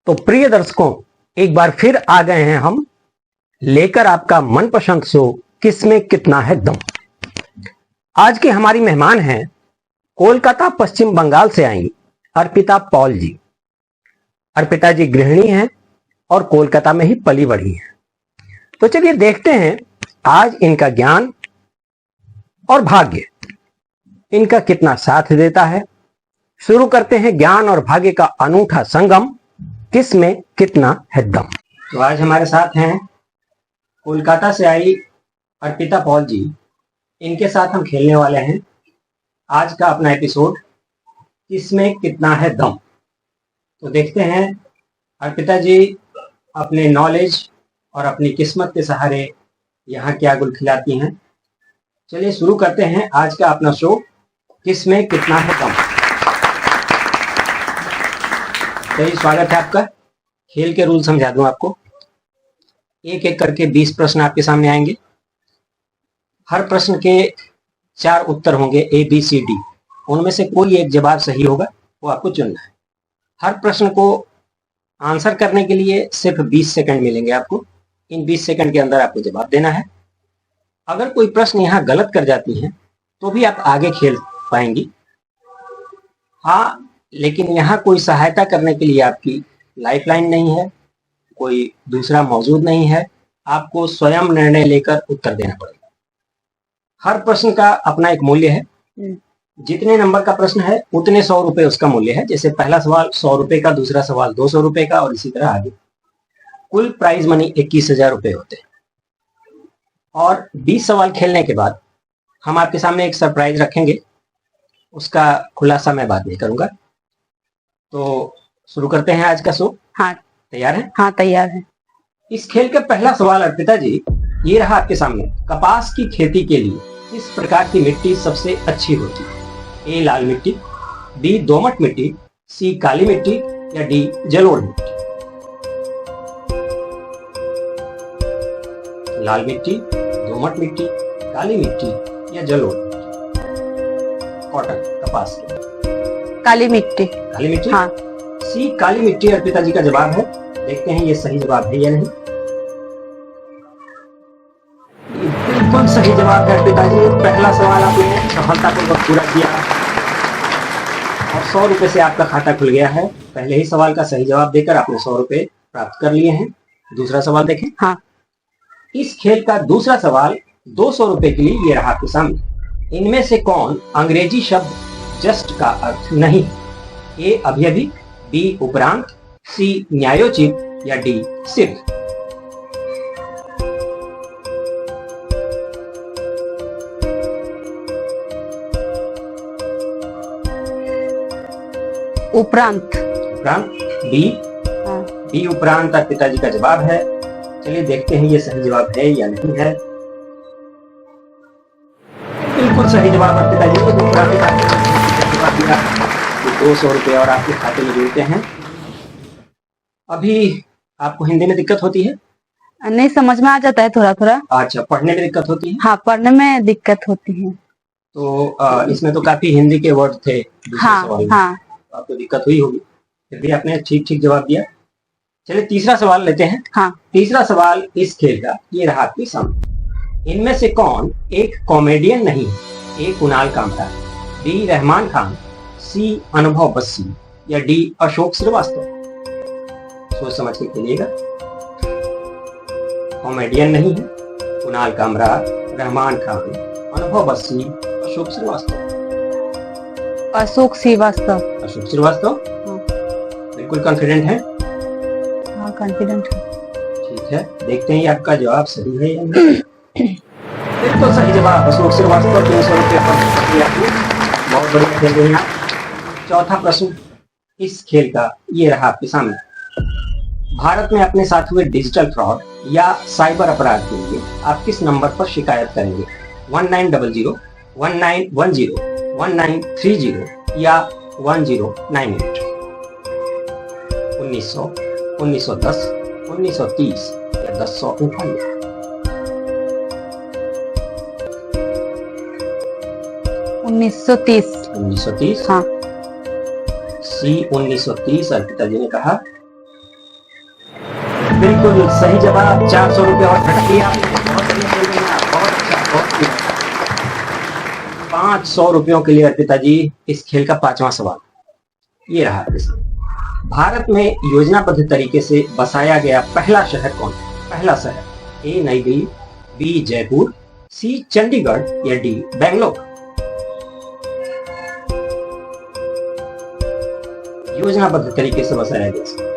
तो प्रिय दर्शकों, एक बार फिर आ गए हैं हम लेकर आपका मनपसंद शो किसमें कितना है दम। आज की हमारी मेहमान हैं कोलकाता पश्चिम बंगाल से आई अर्पिता पॉल जी। अर्पिता जी गृहिणी हैं और कोलकाता में ही पली बढ़ी हैं। तो चलिए देखते हैं आज इनका ज्ञान और भाग्य इनका कितना साथ देता है। शुरू करते हैं ज्ञान और भाग्य का अनूठा संगम, किसमें कितना है दम। तो आज हमारे साथ हैं कोलकाता से आई अर्पिता पॉल जी। इनके साथ हम खेलने वाले हैं आज का अपना एपिसोड किसमें कितना है दम। तो देखते हैं अर्पिता जी अपने नॉलेज और अपनी किस्मत के सहारे यहाँ क्या गुल खिलाती हैं। चलिए शुरू करते हैं आज का अपना शो किसमें कितना है दम। चलिए स्वागत है आपका। खेल के रूल समझा दूं आपको। एक एक करके 20 प्रश्न आपके सामने आएंगे। हर प्रश्न के 4 उत्तर होंगे A, B, C, D। उनमें से कोई एक जवाब सही होगा, वो आपको चुनना है। हर प्रश्न को आंसर करने के लिए सिर्फ 20 सेकंड मिलेंगे आपको। इन 20 सेकंड के अंदर आपको जवाब देना है। अगर कोई प्रश्न यहाँ गलत कर जाती हैं तो भी आप आगे खेल पाएंगी। हाँ, लेकिन यहाँ कोई सहायता करने के लिए आपकी लाइफलाइन नहीं है, कोई दूसरा मौजूद नहीं है। आपको स्वयं निर्णय लेकर उत्तर देना पड़ेगा। हर प्रश्न का अपना एक मूल्य है। जितने नंबर का प्रश्न है उतने 100 रुपए उसका मूल्य है। जैसे पहला सवाल 100 रुपए का, दूसरा सवाल 200 रुपए का और इसी तरह आगे। कुल प्राइज मनी 21,000 रुपए होते हैं। और 20 सवाल खेलने के बाद हम आपके सामने एक सरप्राइज रखेंगे, उसका खुलासा मैं बाद में करूंगा। तो शुरू करते हैं आज का शो। हाँ, तैयार है? हाँ तैयार है। इस खेल का पहला सवाल अर्पिता जी ये रहा आपके सामने। कपास की खेती के लिए किस प्रकार की मिट्टी सबसे अच्छी होती है? A लाल मिट्टी, B दोमट मिट्टी, C काली मिट्टी या D जलोढ़ मिट्टी। लाल मिट्टी, दोमट मिट्टी, काली मिट्टी या जलोढ़ मिट्टी। कॉटन कपास की काली मिट्टी। काली मिट्टी? हाँ। सी काली मिट्टी अर्पिता जी का जवाब है। देखते हैं ये सही जवाब है या नहीं। बिल्कुल सही जवाब है अर्पिता जी। पहला सवाल आपने सफलतापूर्वक पूरा किया और 100 रुपए से आपका खाता खुल गया है। पहले ही सवाल का सही जवाब देकर आपने 100 रुपए प्राप्त कर लिए हैं। दूसरा सवाल देखें। हाँ। इस खेल का दूसरा सवाल 200 रुपए के लिए ये रहा आपके सामने। इनमें से कौन अंग्रेजी शब्द जस्ट का अर्थ नहीं? ए अभी, बी उपरांत, सी न्यायोचित या डी सिर्फ। उपरांत। उपरांत बी। हाँ। बी उपरांत अर्पिता जी का जवाब है। चलिए देखते हैं ये सही जवाब है या नहीं है। बिल्कुल सही जवाब अर्पिता जी। 200 रुपए और आपके खाते में जुड़ते हैं। अभी आपको हिंदी में दिक्कत होती है? नहीं, समझ में आ जाता है थोड़ा थोड़ा। अच्छा, पढ़ने में दिक्कत होती है? हाँ, पढ़ने में दिक्कत होती है। तो इसमें तो काफी हिंदी के वर्ड थे दूसरे सवाल में। हाँ। आपको दिक्कत हुई होगी, फिर भी आपने ठीक जवाब दिया। चलिए तीसरा सवाल लेते हैं। हाँ। तीसरा सवाल इस खेल का ये रहा आपके सामने। इनमें से कौन एक कॉमेडियन नहीं है? ए कुणाल कामरा, बी रहमान खान, सी अनुभव बस्सी या डी अशोक श्रीवास्तव। सोच समझ के खेलिएगा। कॉमेडियन नहीं है, कुणाल कामरा, रहमान खान, अनुभव बस्सी, अशोक श्रीवास्तव। अशोक श्रीवास्तव। अशोक श्रीवास्तव? हाँ। बिल्कुल कॉन्फिडेंट है? हाँ, कॉन्फिडेंट है। ठीक है, देखते हैं आपका जवाब सही है या नहीं। बिल्कुल सही जवाब, अशोक श्रीवास्तव। 300 रुपये बहुत बढ़िया खेल रहे हैं आप। चौथा प्रश्न इस खेल का ये रहा आपके सामने। भारत में अपने साथ हुए डिजिटल फ्रॉड या साइबर अपराध के लिए आप किस नंबर पर शिकायत करेंगे? 1900, 1910, 1930 या 1098। 1900, 1910, 1930 या 1098। 1930। 1930? हाँ। सी 1930 अर्पिता जी ने कहा। बिल्कुल सही जवाब। 400 रुपये और झटक लिया आपने। बहुत बढ़िया खेल रही हैं आप, बहुत अच्छा, बहुत बढ़िया। 500 रुपयों के लिए अर्पिता जी इस खेल का 5वां सवाल ये रहा आपके सामने। भारत में योजनाबद्ध तरीके से बसाया गया पहला शहर कौन है? पहला शहर, ए नई दिल्ली, बी जयपुर, सी चंडीगढ़ या डी बेंगलोर। योजनाबद्ध तरीके से बसाया गया शहर।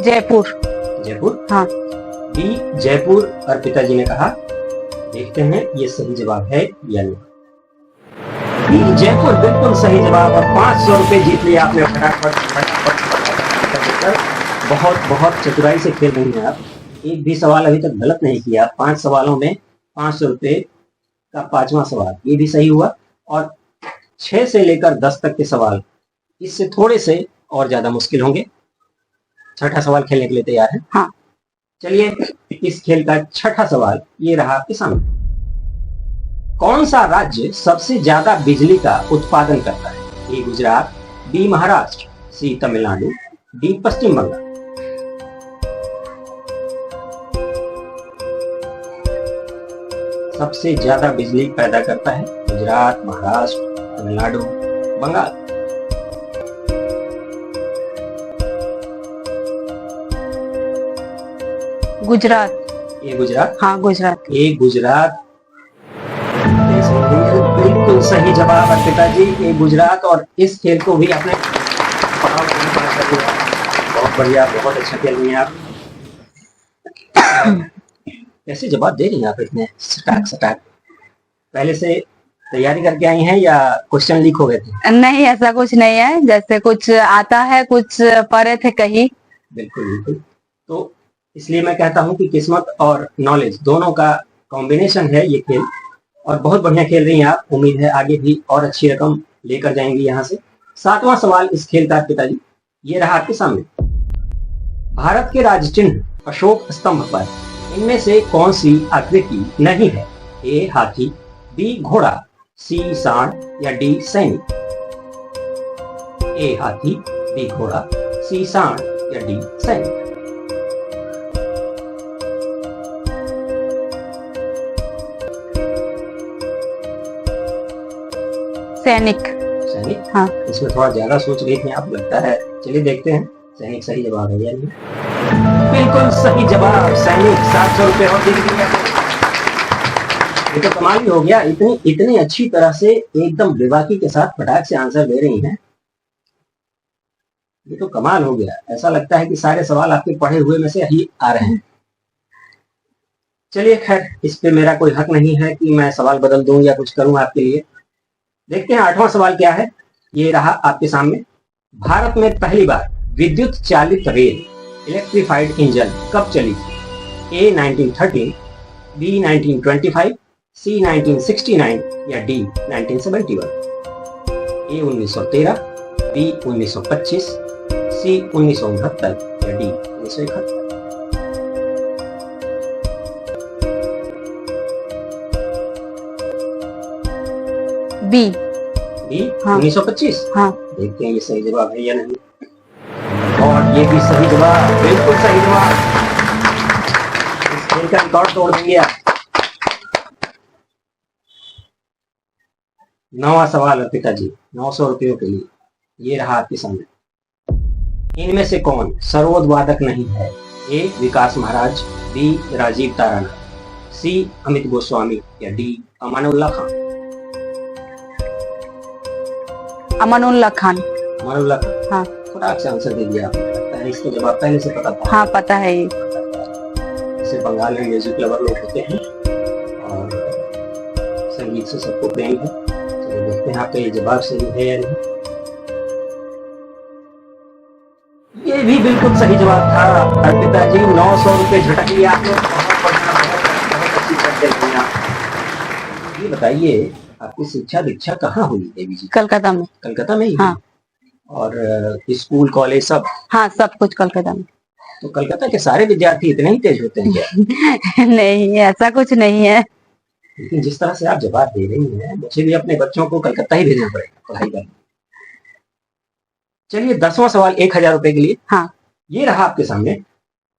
जयपुर। जयपुर, हाँ। बी जयपुर अर्पिता जी ने कहा। देखते हैं ये सही जवाब है या नहीं। बी जयपुर बिल्कुल सही जवाब और 500 रुपए जीत लिए आपने बहुत बहुत चतुराई से खेल रही हैं आप। एक भी सवाल अभी तक गलत नहीं किया। 5 सवालों में 500 रुपए का 5वां सवाल ये भी सही हुआ और 6 से लेकर 10 तक के सवाल इससे थोड़े से और ज्यादा मुश्किल होंगे। छठा सवाल खेलने के लिए तैयार है? हाँ। चलिए इस खेल का छठा सवाल ये रहा आपके सामने। कौन सा राज्य सबसे ज्यादा बिजली का उत्पादन करता है? ए गुजरात, बी महाराष्ट्र, सी तमिलनाडु, डी पश्चिम बंगाल। सबसे ज्यादा बिजली पैदा करता है गुजरात, महाराष्ट्र, तमिलनाडु, बंगाल। गुजरात। ये गुजरात। हाँ गुजरात। ये गुजरात बिल्कुल सही जवाब अर्पिता जी। ये गुजरात और इस खेल को भी आपने बहुत बढ़िया, बहुत अच्छा खेल रही हैं आप। कैसे जवाब दे रही हैं आप इतने सटाक सटाक? पहले से तैयारी करके आई हैं या क्वेश्चन लीक हो गए थे? नहीं ऐसा कुछ नहीं है, जैसे कुछ आता है कुछ पढ़े थे कहीं। बिल्कुल बिल्कुल। तो इसलिए मैं कहता हूं कि किस्मत और नॉलेज दोनों का कॉम्बिनेशन है ये खेल और बहुत बढ़िया खेल रही हैं आप। उम्मीद है आगे भी और अच्छी रकम लेकर जाएंगी यहाँ से। 7वां सवाल इस खेल का पिताजी ये रहा आपके सामने। भारत के राज चिन्ह अशोक स्तंभ पर इनमें से कौन सी आकृति नहीं है? ए हाथी, बी घोड़ा, सी सांड या डी सैनिक। ए हाथी, बी घोड़ा, सी सांड या डी सैनिक। सैनिक। सैनिक? हाँ। इसमें थोड़ा ज्यादा सोच रही थी आप लगता है। चलिए देखते हैं सैनिक सही जवाब है या नहीं। बिल्कुल सही जवाब सैनिक। 700 रुपए और जीत लिए आपने। ये तो कमाल ही हो गया। इतनी अच्छी तरह से एकदम बेबाकी के साथ फटाक से आंसर दे रही हैं। ये तो कमाल हो गया। ऐसा लगता है कि सारे सवाल आपके पढ़े हुए में से ही आ रहे हैं। चलिए खैर इस पे मेरा कोई हक नहीं है कि मैं सवाल बदल दूं या कुछ करूं आपके लिए। देखते हैं 8वां सवाल क्या है। ये रहा आपके सामने। भारत में पहली बार विद्युत चालित रेल इलेक्ट्रिफाइड इंजन कब चली थी? ए 1913, बी 1925, सी 1969 या डी 1971। ए 1913, बी 1925, सी 1969 या डी 1971। बी। बी हाँ। 1925। हाँ। देखते हैं ये सही जवाब है या नहीं। और ये भी सही जवाब, बिल्कुल सही जवाब। इस खेल का रिकॉर्ड तोड़ देंगे आप। 9वां सवाल है पिताजी 900 रुपयों के लिए ये रहा आपके सामने। इनमें से कौन सरोदवादक नहीं है? ए विकास महाराज, बी राजीव तारानाथ, सी अमित गोस्वामी या डी अमानुल्लाह खान। अमानुल्लाह खान। अमानुल्लाह खान। हाँ। फटाक से आंसर दे दिया आपने। लगता है इसका जवाब पहले से पता था। हाँ पता है ये। जैसे बंगाल में म्यूजिक लवर लोग होते हैं और संगीत से सबको प्रेम है। चलिए देखते हैं आपका ये जवाब सही है या नहीं। ये भी बिल्कुल सही जवाब था अर्पिता जी। 900 रुपए झटक लिया आपने। बहुत अच्छी चर्चा की आप। ये बताइए आपकी शिक्षा दीक्षा कहाँ हुई देवी जी? कलकत्ता में। कलकत्ता में ही? हाँ। और स्कूल कॉलेज सब? हाँ सब कुछ कलकत्ता में। तो कलकत्ता के सारे विद्यार्थी इतने ही तेज होते हैं क्या? नहीं ऐसा कुछ नहीं है। लेकिन जिस तरह से आप जवाब दे रही हैं मुझे भी अपने बच्चों को कलकत्ता ही भेजना पड़ेगा पढ़ाई करने। चलिए 10वां सवाल 1000 रुपए के लिए। हाँ। ये रहा आपके सामने,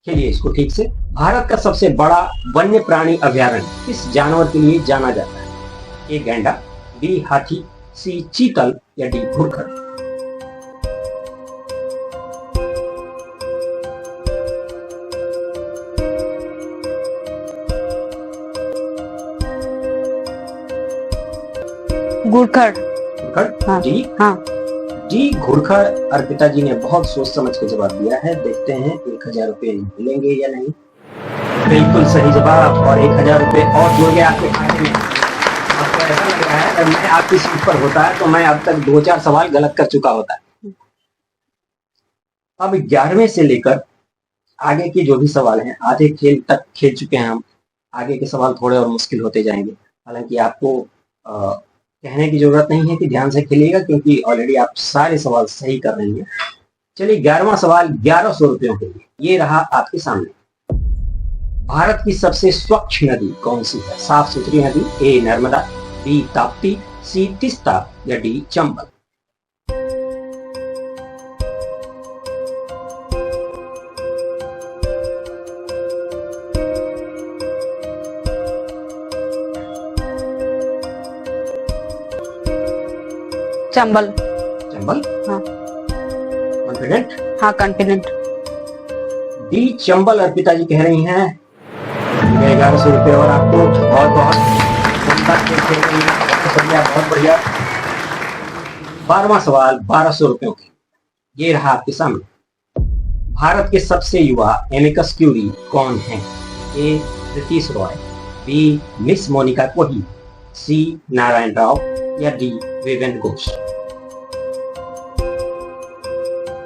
खेलिए इसको ठीक से। भारत का सबसे बड़ा वन्य प्राणी अभ्यारण्य किस जानवर के लिए जाना जाता है? ए गैंडा, बी हाथी, सी चीतल या डी घुड़खर। घुड़खर। घुड़खर? हाँ। डी? हाँ। डी घुड़खर। अर्पिता जी ने बहुत सोच समझ के जवाब दिया है। देखते हैं 1000 रुपए मिलेंगे या नहीं। बिल्कुल सही जवाब, और 1000 रुपए और जुड़ गए आपके खाते में। आपको ऐसा लग रहा है अगर मैं आपकी सीट पर होता है तो मैं अब तक 2-4 सवाल गलत कर चुका होता है। अब 11वें से लेकर आगे के जो भी सवाल हैं, आधे खेल तक खेल चुके हैं हम। आगे के सवाल थोड़े और मुश्किल होते जाएंगे। हालांकि आपको कहने की जरूरत नहीं है कि ध्यान से खेलिएगा, क्योंकि ऑलरेडी आप सारे सवाल सही कर रहे हैं। चलिए 11वां सवाल 1100 रुपयों के लिए, ये रहा आपके सामने। भारत की सबसे स्वच्छ नदी कौन सी है? साफ सुथरी नदी, ए नर्मदा, बी ताप्ती, सी तीस्ता या डी चंबल। चंबल। चंबल? हाँ। कॉन्फिडेंट? हाँ, कॉन्फिडेंट। डी चंबल अर्पिता जी कह रही हैं। 1100 रुपए और आपको बहुत बहुत बढ़िया, बहुत बढ़िया। 12वां सवाल 1200 रुपयों के, ये रहा आपके सामने। भारत के सबसे युवा एमिकस क्यूरी कौन है? ए ऋतिश रॉय, बी मिस मोनिका कोही, सी नारायण राव या डी विवेन घोष।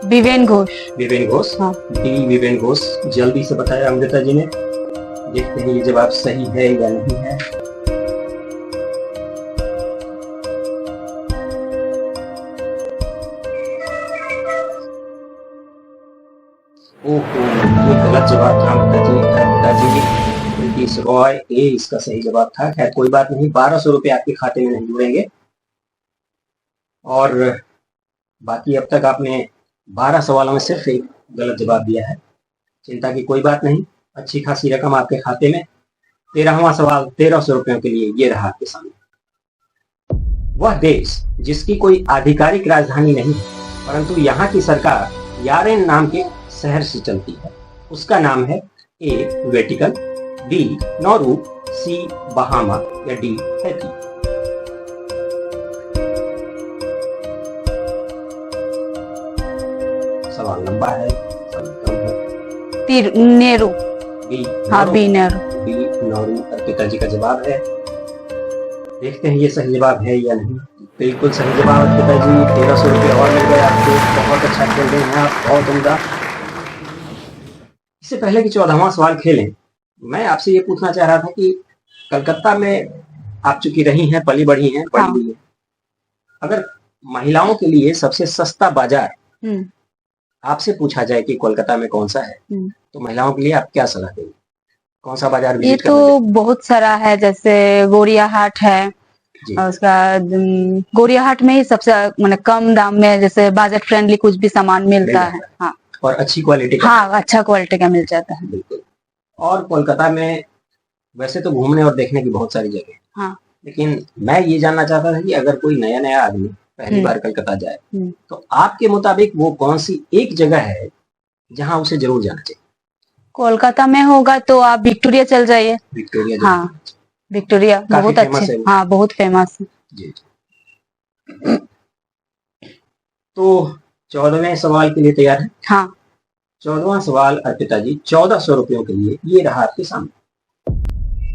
विवेन घोष। विवेन घोष? हाँ। डी विवेन घोष। जल्दी से बताया अमृता जी ने। देखते हैं ये जवाब सही है या नहीं है। ओहो, ये गलत जवाब था अमृता जी। ऋतिश रॉय ए इसका सही जवाब था। खैर कोई बात नहीं, 1200 रुपए आपके खाते में नहीं जुड़ेंगे। और बाकी अब तक आपने 12 सवालों में सिर्फ एक गलत जवाब दिया है। चिंता की कोई बात नहीं, अच्छी खासी रकम आपके खाते में। 13वां सवाल 1300 रुपयों के लिए, ये रहा आपके सामने। वह देश जिसकी कोई आधिकारिक राजधानी नहीं परंतु यहाँ की सरकार यारेन नाम के शहर से चलती है, उसका नाम है A Vatican, B Nauru, C Bahama या डी हैती। सवाल लंबा है, सवाल कम है। नेहरू। बी हाँ, B Nehru. B Nauru Arpita ji का जवाब है। देखते हैं ये सही जवाब है या नहीं। बिल्कुल सही जवाब अर्पिता जी। 1300 रुपये और मिल गए आपको। बहुत अच्छा खेल रहे हैं आप, बहुत उम्दा। इससे पहले कि 14वां सवाल खेलें, मैं आपसे ये पूछना चाह रहा था कि कलकत्ता में आप चूंकि रही हैं, पली बढ़ी हैं, पढ़ी हुई हैं, अगर महिलाओं के लिए सबसे सस्ता बाजार आपसे पूछा जाए कि कोलकाता में कौन सा है, तो महिलाओं के लिए आप क्या सलाह देंगे? कौन सा बाजार ये विजिट तो बहुत सारा है, जैसे गोरिया हाट है, और उसका गोरिया हाट में ही सबसे मतलब कम दाम में, जैसे बजट फ्रेंडली कुछ भी सामान मिलता है। हाँ, और अच्छी क्वालिटी का। हाँ, अच्छा क्वालिटी का मिल जाता है। बिल्कुल। और कोलकाता में वैसे तो घूमने और देखने की बहुत सारी जगह, हाँ, लेकिन मैं ये जानना चाहता था कि अगर कोई नया आदमी पहली बार कलकत्ता जाए तो आपके मुताबिक वो कौन सी एक जगह है जहां उसे जरूर जाना चाहिए? कोलकाता में होगा तो आप विक्टोरिया चल जाइए। विक्टोरिया? हाँ, विक्टोरिया बहुत अच्छे, हाँ, बहुत फेमस है जी। तो 14वें सवाल के लिए तैयार है? हाँ। 14वां सवाल अर्पिता जी 1400 रुपयों के लिए, ये रहा आपके सामने।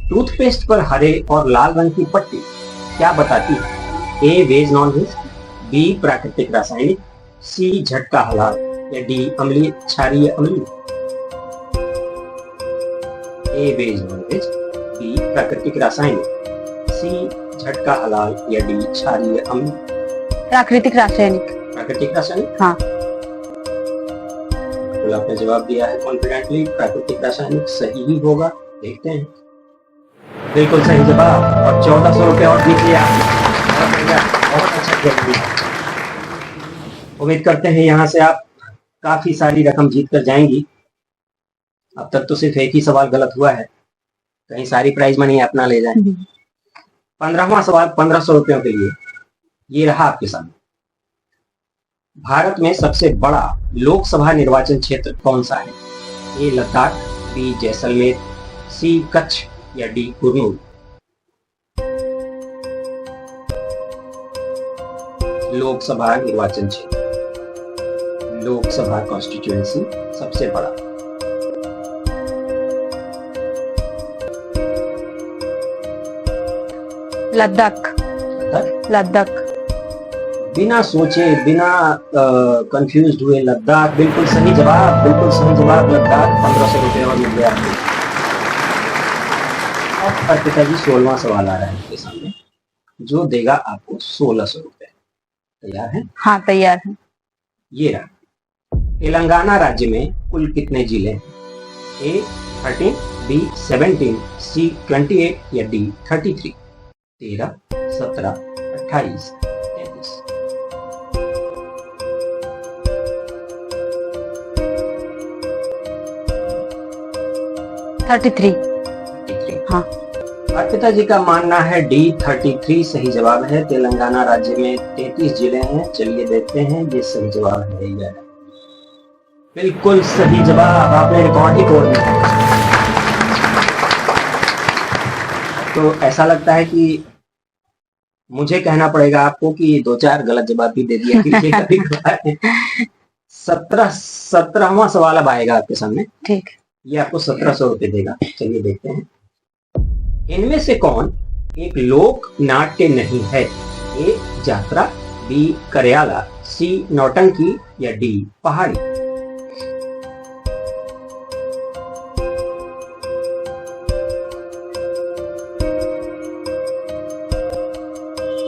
टूथपेस्ट पर हरे और लाल रंग की पट्टी क्या बताती है? ए वेज नॉन वेज, बी प्राकृतिक रासायनिक, सी झटका हलाल या डी अम्लीय क्षारीय अम्लीय। ए वेज नॉन वेज, बी प्राकृतिक रासायनिक, सी झटका हलाल या डी क्षारीय अम्लीय। प्राकृतिक रासायनिक। प्राकृतिक रासायनिक? हाँ। तो आपने जवाब दिया है कॉन्फिडेंटली, प्राकृतिक रासायनिक सही ही होगा। देखते हैं। बिल्कुल सही जवाब, और 1400 रुपये और जीत लिया। बहुत बढ़िया, बहुत अच्छा खेल दिया। उम्मीद करते हैं यहाँ से आप काफी सारी रकम जीत कर जाएंगी। अब तक तो सिर्फ एक ही सवाल गलत हुआ है, कहीं सारी प्राइज मनी अपना ले जाए। 15वां सवाल 1500 रुपयों के लिए, ये रहा आपके सामने। भारत में सबसे बड़ा लोकसभा निर्वाचन क्षेत्र कौन सा है? ए लद्दाख, बी जैसलमेर, सी कच्छ या डी कुरनूल। लोकसभा निर्वाचन क्षेत्र, लोकसभा कॉन्स्टिट्यूएंसी सबसे बड़ा। लद्दाख। लद्दाख। बिना सोचे, बिना कंफ्यूज हुए लद्दाख बिल्कुल सही जवाब, बिल्कुल सही जवाब लद्दाख। 1500 रुपये और मिल गया आपको। अब अर्पिता जी 16वां सवाल आ रहा है आपके सामने, जो देगा आपको 1600 रुपये। तैयार है? हाँ तैयार है। ये रहा। तेलंगाना राज्य में कुल कितने जिले हैं? ए 13, बी 17, सी 28 या डी 33। 13, 17, 28, 33। 33। हाँ। अर्पिता जी का मानना है डी 33 सही जवाब है। तेलंगाना राज्य में 33 जिले हैं। चलिए देखते हैं ये सही जवाब है या नहीं। बिल्कुल सही जवाब, आपने रिकॉर्ड ही तोड़ दिया। तो ऐसा लगता है कि मुझे कहना पड़ेगा आपको कि 2-4 गलत जवाब भी दे दिया कीजिए कभी। 17वां सवाल अब आएगा आपके सामने। ठीक। ये आपको 1700 रुपये देगा। चलिए देखते हैं। इनमें से कौन एक लोक नाट्य नहीं है? ए जात्रा, बी करयाला, सी नौटंकी या डी पहाड़ी।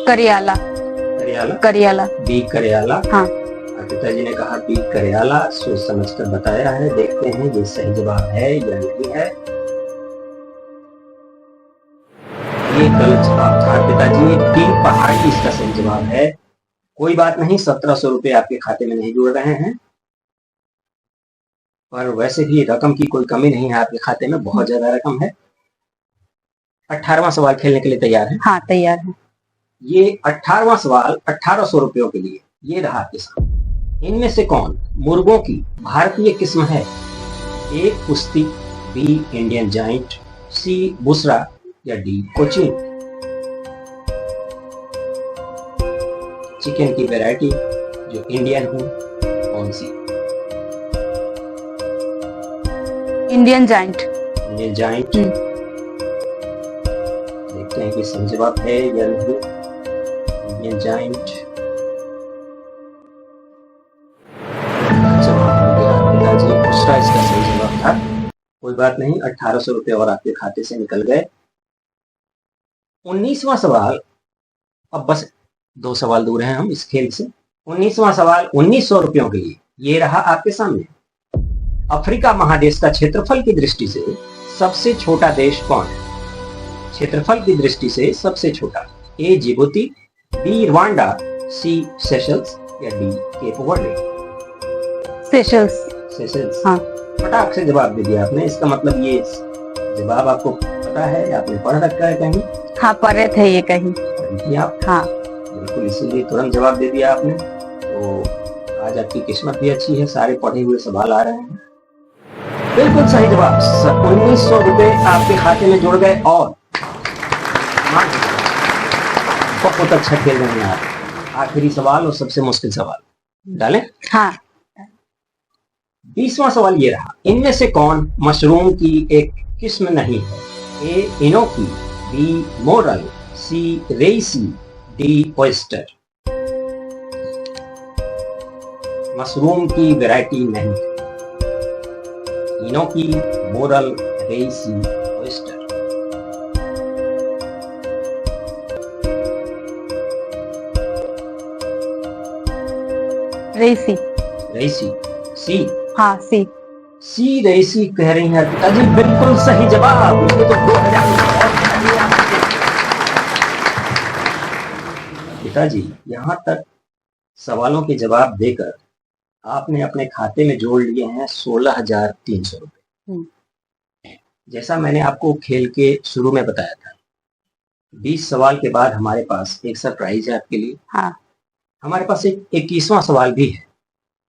करियाला। करयाला। करियाला। बी करयाला। हाँ। अर्पिता जी ने कहा बी करयाला, सोच समझकर बताया है। देखते हैं ये सही जवाब है या नहीं है। ये गलत जवाब था अर्पिता जी, डी पहाड़ी इसका सही जवाब है। कोई बात नहीं, 1700 रुपये आपके खाते में नहीं जुड़ रहे हैं, पर वैसे भी रकम की कोई कमी नहीं है आपके खाते में, बहुत ज्यादा रकम है। 18वां सवाल खेलने के लिए तैयार है? हाँ तैयार है। ये 18वां सवाल 1800 रुपयों के लिए, ये रहा आपके सामने। इनमें से कौन मुर्गों की भारतीय किस्म है? ए कुश्ती, B Indian giant, C Busra या डी कोचिन। चिकन की वैरायटी जो इंडियन हो कौन सी? Indian giant. Indian giant. देखते हैं कि सही जवाब है या नहीं। इंडियन जाइंट दूसरा इसका सही जवाब था। कोई बात नहीं, 1800 रुपये और आपके खाते से निकल गए। 19वां सवाल, अब बस 2 सवाल दूर हैं हम इस खेल से। 19वां सवाल 1900 रुपयों के लिए, ये रहा आपके सामने। अफ्रीका महादेश का क्षेत्रफल की दृष्टि से सबसे छोटा देश कौन है? क्षेत्रफल की दृष्टि से सबसे छोटा। ए जिबूती, बी रवांडा, सी सेशल्स या D Cape Verde. Seychelles. Seychelles. हाँ। फटाक से जवाब दे दिया आपने। इसका मतलब ये जवाब आपको पता है, आपने पढ़ रखा है कहीं? हाँ पढ़े थे ये कहीं। पढ़ी आप? हाँ बिल्कुल, इसीलिए तुरंत जवाब दे दिया आपने। तो आज आपकी किस्मत भी अच्छी है, सारे पढ़े हुए सवाल आ रहे हैं। बिल्कुल सही जवाब। 1900 रुपये आपके खाते में जुड़ गए। और बहुत अच्छा खेल रहे हैं आप। आखिरी सवाल और सबसे मुश्किल सवाल डालें। हाँ। 20वां सवाल ये रहा। इनमें से कौन मशरूम की एक किस्म नहीं है? ए इनोकी, बी मोरल, सी रेसी, डी ऑयस्टर। मशरूम की वैरायटी नहीं है। इनोकी, मोरल, रेसी, ऑयस्टर। रेसी। रेसी। सी। हाँ सी। सी रेसी कह रही हैं अर्पिता जी, बिल्कुल सही जवाब। ये तो 2000 पिताजी यहाँ तक सवालों के जवाब देकर आपने अपने खाते में जोड़ लिए हैं 16,300 रुपए। हम्म। जैसा मैंने आपको खेल के शुरू में बताया था, 20 सवाल के बाद हमारे पास एक सरप्राइज है आपके लिए। हाँ। हमारे पास एक 21वां सवाल भी है,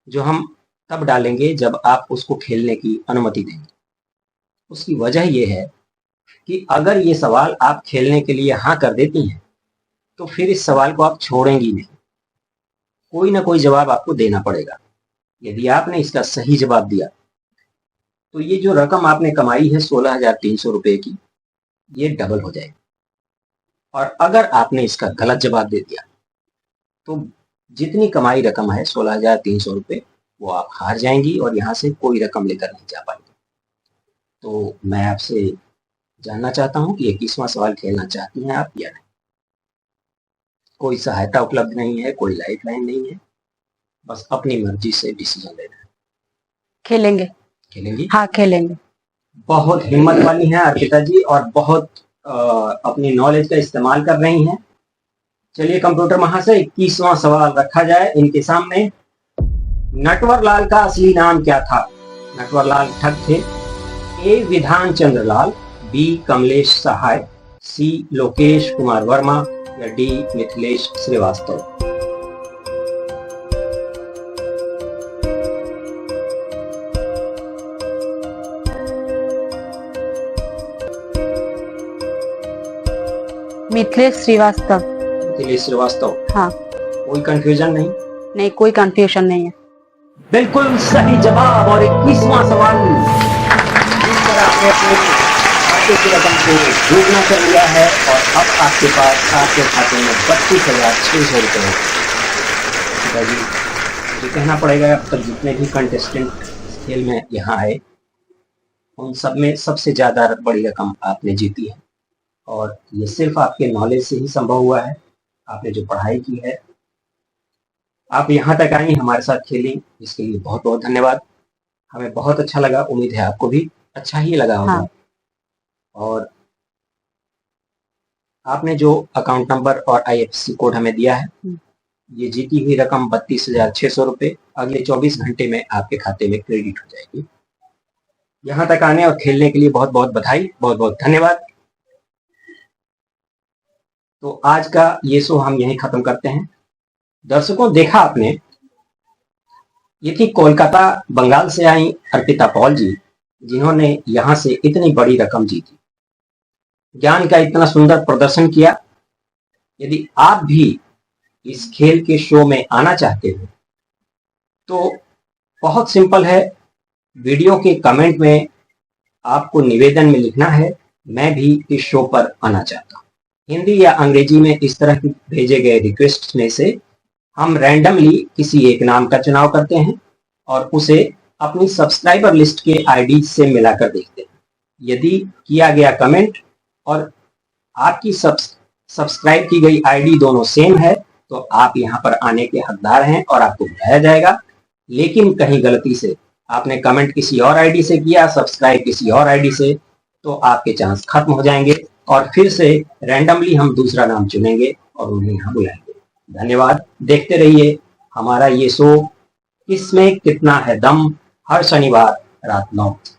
जो हम तब डालेंगे जब आप उसको खेलने की अनुमति देंगे। उसकी वजह यह है कि अगर ये सवाल आप खेलने के लिए हाँ कर देती हैं, तो फिर इस सवाल को आप छोड़ेंगी नहीं, कोई ना कोई जवाब आपको देना पड़ेगा। यदि आपने इसका सही जवाब दिया तो ये जो रकम आपने कमाई है 16,300 रुपए की, ये डबल हो जाएगी। और अगर आपने इसका गलत जवाब दे दिया तो जितनी कमाई रकम है 16,300 रुपए, वो आप हार जाएंगी और यहाँ से कोई रकम लेकर नहीं जा पाएंगे। तो मैं आपसे जानना चाहता हूँ कि 21वां सवाल खेलना चाहती हैं आप या नहीं। कोई सहायता उपलब्ध नहीं है, कोई लाइफ लाइन नहीं है, बस अपनी मर्जी से डिसीजन लेना है। खेलेंगे। खेलेंगी? हाँ खेलेंगे। बहुत हिम्मत वाली हैं अर्पिता जी और बहुत अपनी नॉलेज का इस्तेमाल कर रही हैं। चलिए कंप्यूटर महाशय, 21वां सवाल रखा जाए इनके सामने। नटवर लाल का असली नाम क्या था? नटवर लाल ठग थे। ए विधान चंद्र लाल, बी कमलेश सहाय, सी लोकेश कुमार वर्मा या डी मिथिलेश श्रीवास्तव। मिथिलेश श्रीवास्तव। मिथिलेश श्रीवास्तव। हाँ। कोई कंफ्यूजन नहीं? नहीं, कोई कंफ्यूजन नहीं है। बिल्कुल सही जवाब। और 21वां सवाल, जिस तरह आपने अपने खाते की रकम को दोगुना कर लिया है और अब आपके पास आपके खाते में 32,600 रुपए है। मुझे कहना पड़ेगा अब तक जितने भी कंटेस्टेंट खेल में यहाँ आए, उन सब में सबसे ज्यादा बड़ी रकम आपने जीती है। और ये सिर्फ आपके नॉलेज से ही संभव हुआ है, आपने जो पढ़ाई की है। आप यहाँ तक आई, हमारे साथ खेली, इसके लिए बहुत बहुत धन्यवाद। हमें बहुत अच्छा लगा, उम्मीद है आपको भी अच्छा ही लगा होगा। हाँ। और आपने जो अकाउंट नंबर और IFSC कोड हमें दिया है, ये जीती हुई रकम 32,600 रुपए अगले 24 घंटे में आपके खाते में क्रेडिट हो जाएगी। यहाँ तक आने और खेलने के लिए बहुत बहुत बधाई, बहुत बहुत धन्यवाद। तो आज का ये शो हम यहीं खत्म करते हैं। दर्शकों, देखा आपने, ये थी कोलकाता बंगाल से आई अर्पिता पॉल जी, जिन्होंने यहां से इतनी बड़ी रकम जीती, ज्ञान का इतना सुंदर प्रदर्शन किया। यदि आप भी इस खेल के शो में आना चाहते हो तो बहुत सिंपल है, वीडियो के कमेंट में आपको निवेदन में लिखना है, मैं भी इस शो पर आना चाहता हूँ। हिंदी या अंग्रेजी में इस तरह के भेजे गए रिक्वेस्ट में से हम रैंडमली किसी एक नाम का चुनाव करते हैं और उसे अपनी सब्सक्राइबर लिस्ट के आईडी से मिलाकर देखते हैं। यदि किया गया कमेंट और आपकी सब्सक्राइब की गई आईडी दोनों सेम है तो आप यहाँ पर आने के हकदार हैं और आपको बुलाया जाएगा। लेकिन कहीं गलती से आपने कमेंट किसी और आईडी से किया, सब्सक्राइब किसी और आईडी से, तो आपके चांस खत्म हो जाएंगे और फिर से रैंडमली हम दूसरा नाम चुनेंगे और उन्हें यहाँ बुलाएंगे। धन्यवाद। देखते रहिए हमारा ये शो, इसमें कितना है दम, हर शनिवार रात 9 बजे।